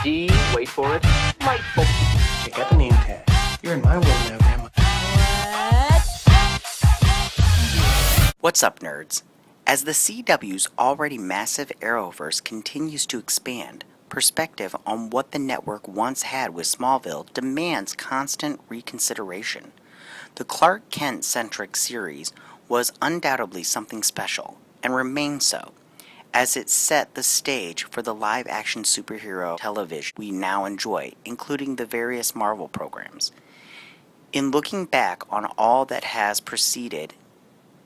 D, wait for it, delightful. Check out the name tag. You're in my world now, Grandma. What's up, nerds? As the CW's already massive Arrowverse continues to expand, perspective on what the network once had with Smallville demands constant reconsideration. The Clark Kent-centric series was undoubtedly something special, and remains so, as it set the stage for the live-action superhero television we now enjoy, including the various Marvel programs. In looking back on all that has preceded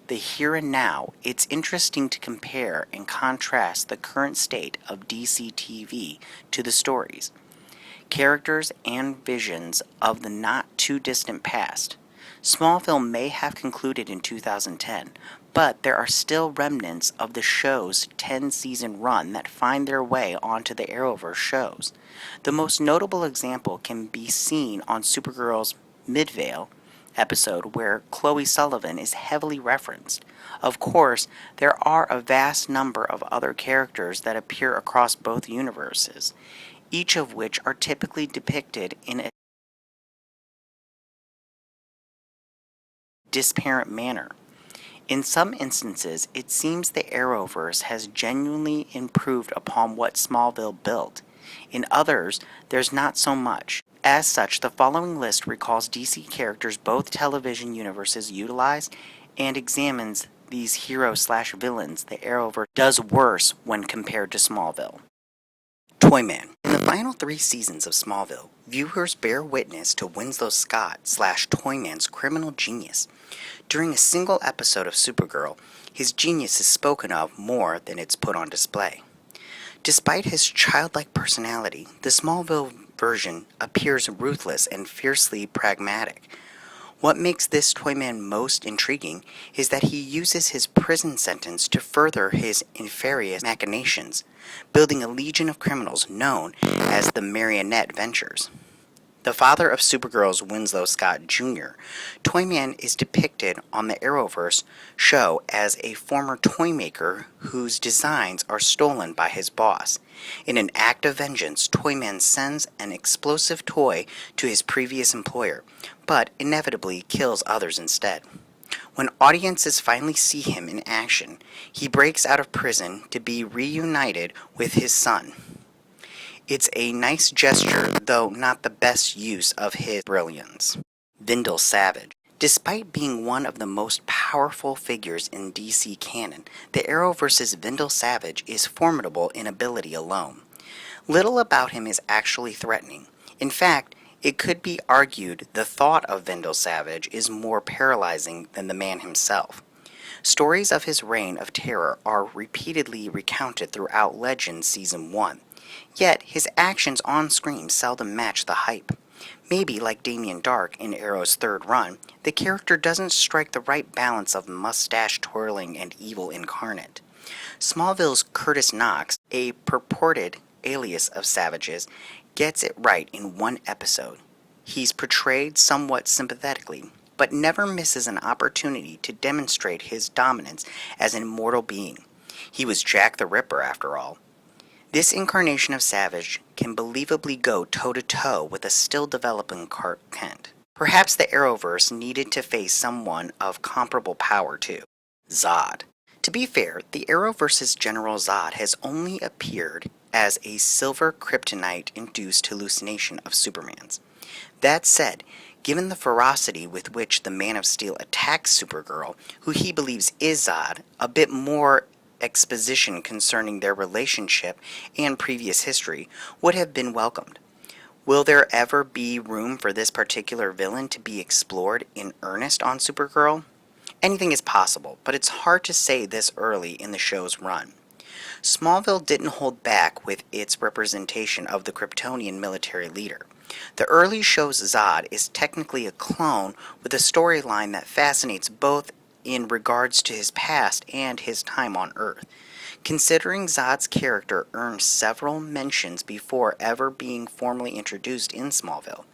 the here and now, it's interesting to compare and contrast the current state of DC TV to the stories, characters, and visions of the not-too-distant past. Smallville may have concluded in 2010, but there are still remnants of the show's 10-season run that find their way onto the Arrowverse shows. The most notable example can be seen on Supergirl's Midvale episode, where Chloe Sullivan is heavily referenced. Of course, there are a vast number of other characters that appear across both universes, each of which are typically depicted in a disparate manner. In some instances, it seems the Arrowverse has genuinely improved upon what Smallville built. In others, there's not so much. As such, the following list recalls DC characters both television universes utilize and examines these heroes/villains the Arrowverse does worse when compared to Smallville. Toyman. In the final 3 seasons of Smallville, viewers bear witness to Winslow Scott/Toyman's criminal genius. During a single episode of Supergirl, his genius is spoken of more than it's put on display. Despite his childlike personality, the Smallville version appears ruthless and fiercely pragmatic. What makes this Toyman most intriguing is that he uses his prison sentence to further his nefarious machinations, building a legion of criminals known as the Marionette Ventures. The father of Supergirl's Winslow Scott Jr., Toyman is depicted on the Arrowverse show as a former toy maker whose designs are stolen by his boss. In an act of vengeance, Toyman sends an explosive toy to his previous employer, but inevitably kills others instead. When audiences finally see him in action, he breaks out of prison to be reunited with his son. It's a nice gesture, though not the best use of his brilliance. Vandal Savage. Despite being one of the most powerful figures in DC canon, the Arrowverse's Vandal Savage is formidable in ability alone. Little about him is actually threatening. In fact, it could be argued the thought of Vandal Savage is more paralyzing than the man himself. Stories of his reign of terror are repeatedly recounted throughout Legends Season 1. Yet, his actions on screen seldom match the hype. Maybe, like Damien Darhk in Arrow's 3rd run, the character doesn't strike the right balance of mustache-twirling and evil incarnate. Smallville's Curtis Knox, a purported alias of Savage's, gets it right in one episode. He's portrayed somewhat sympathetically, but never misses an opportunity to demonstrate his dominance as an immortal being. He was Jack the Ripper, after all. This incarnation of Savage can believably go toe-to-toe with a still-developing Clark Kent. Perhaps the Arrowverse needed to face someone of comparable power too. Zod. To be fair, the Arrowverse's General Zod has only appeared as a silver kryptonite-induced hallucination of Superman's. That said, given the ferocity with which the Man of Steel attacks Supergirl, who he believes is Zod, a bit more exposition concerning their relationship and previous history would have been welcomed. Will there ever be room for this particular villain to be explored in earnest on Supergirl? Anything is possible, but it's hard to say this early in the show's run. Smallville didn't hold back with its representation of the Kryptonian military leader. The early show's Zod is technically a clone with a storyline that fascinates both in regards to his past and his time on Earth. Considering Zod's character earned several mentions before ever being formally introduced in Smallville,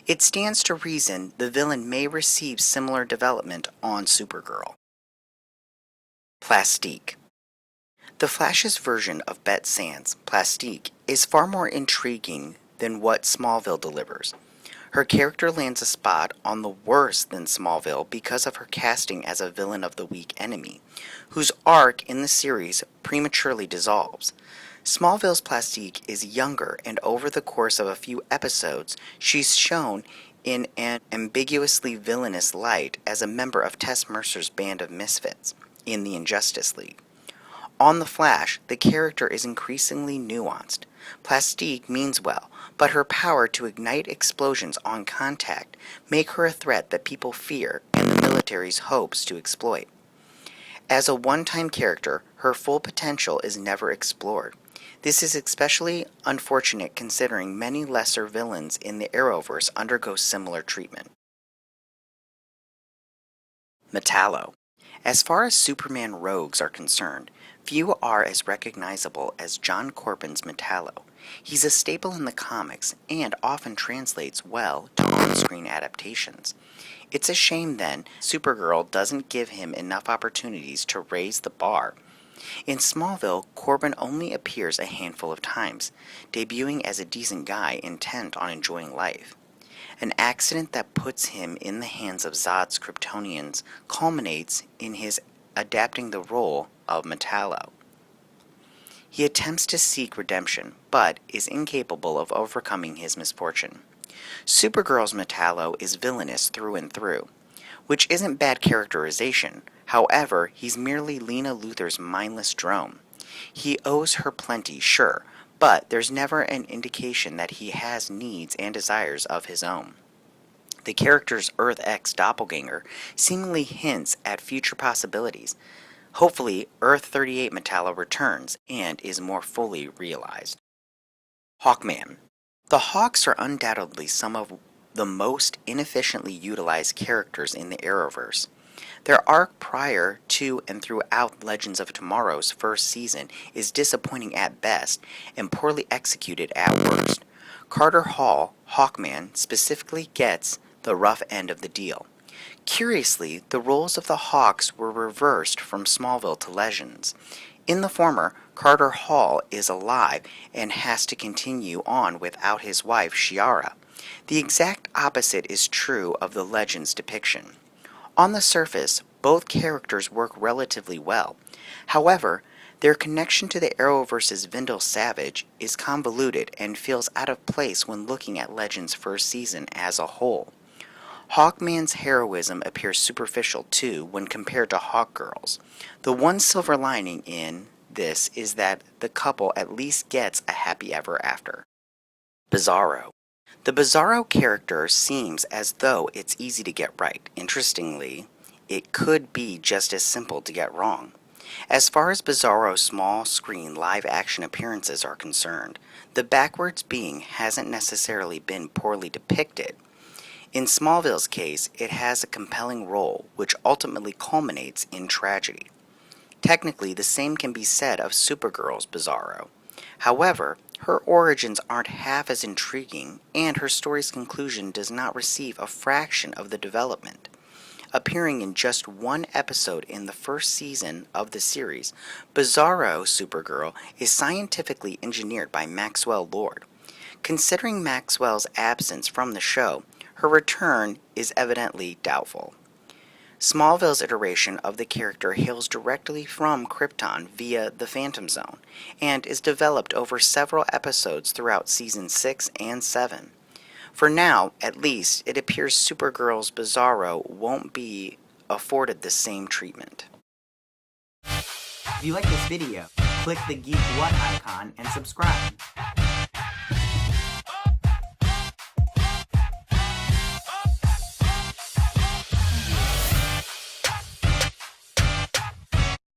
it stands to reason the villain may receive similar development on Supergirl. Plastique. The Flash's version of Bette Sands, Plastique, is far more intriguing than what Smallville delivers. Her character lands a spot on the worse than Smallville because of her casting as a villain of the weak enemy, whose arc in the series prematurely dissolves. Smallville's Plastique is younger, and over the course of a few episodes, she's shown in an ambiguously villainous light as a member of Tess Mercer's band of misfits in the Injustice League. On The Flash, the character is increasingly nuanced. Plastique means well, but her power to ignite explosions on contact make her a threat that people fear and the military's hopes to exploit. As a one-time character, her full potential is never explored. This is especially unfortunate considering many lesser villains in the Arrowverse undergo similar treatment. Metallo. As far as Superman rogues are concerned, few are as recognizable as John Corpin's Metallo. He's a staple in the comics and often translates well to on-screen adaptations. It's a shame then Supergirl doesn't give him enough opportunities to raise the bar. In Smallville, Corbin only appears a handful of times, debuting as a decent guy intent on enjoying life. An accident that puts him in the hands of Zod's Kryptonians culminates in his adapting the role of Metallo. He attempts to seek redemption, but is incapable of overcoming his misfortune. Supergirl's Metallo is villainous through and through, which isn't bad characterization. However, he's merely Lena Luthor's mindless drone. He owes her plenty, sure, but there's never an indication that he has needs and desires of his own. The character's Earth X doppelganger seemingly hints at future possibilities. Hopefully, Earth-38 Metallo returns and is more fully realized. Hawkman. The Hawks are undoubtedly some of the most inefficiently utilized characters in the Arrowverse. Their arc prior to and throughout Legends of Tomorrow's first season is disappointing at best and poorly executed at worst. Carter Hall, Hawkman, specifically gets the rough end of the deal. Curiously, the roles of the Hawks were reversed from Smallville to Legends. In the former, Carter Hall is alive and has to continue on without his wife, Shiara. The exact opposite is true of the Legends depiction. On the surface, both characters work relatively well. However, their connection to the Arrowverse's Vandal Savage is convoluted and feels out of place when looking at Legends' first season as a whole. Hawkman's heroism appears superficial too when compared to Hawkgirl's. The one silver lining in this is that the couple at least gets a happy ever after. Bizarro. The Bizarro character seems as though it's easy to get right. Interestingly, it could be just as simple to get wrong. As far as Bizarro's small-screen live-action appearances are concerned, the backwards being hasn't necessarily been poorly depicted. In Smallville's case, it has a compelling role, which ultimately culminates in tragedy. Technically, the same can be said of Supergirl's Bizarro. However, her origins aren't half as intriguing, and her story's conclusion does not receive a fraction of the development. Appearing in just one episode in the first season of the series, Bizarro Supergirl is scientifically engineered by Maxwell Lord. Considering Maxwell's absence from the show, her return is evidently doubtful. Smallville's iteration of the character hails directly from Krypton via the Phantom Zone, and is developed over several episodes throughout Seasons 6 and 7. For now, at least, it appears Supergirl's Bizarro won't be afforded the same treatment. If you like this video, click the Geek What icon and subscribe.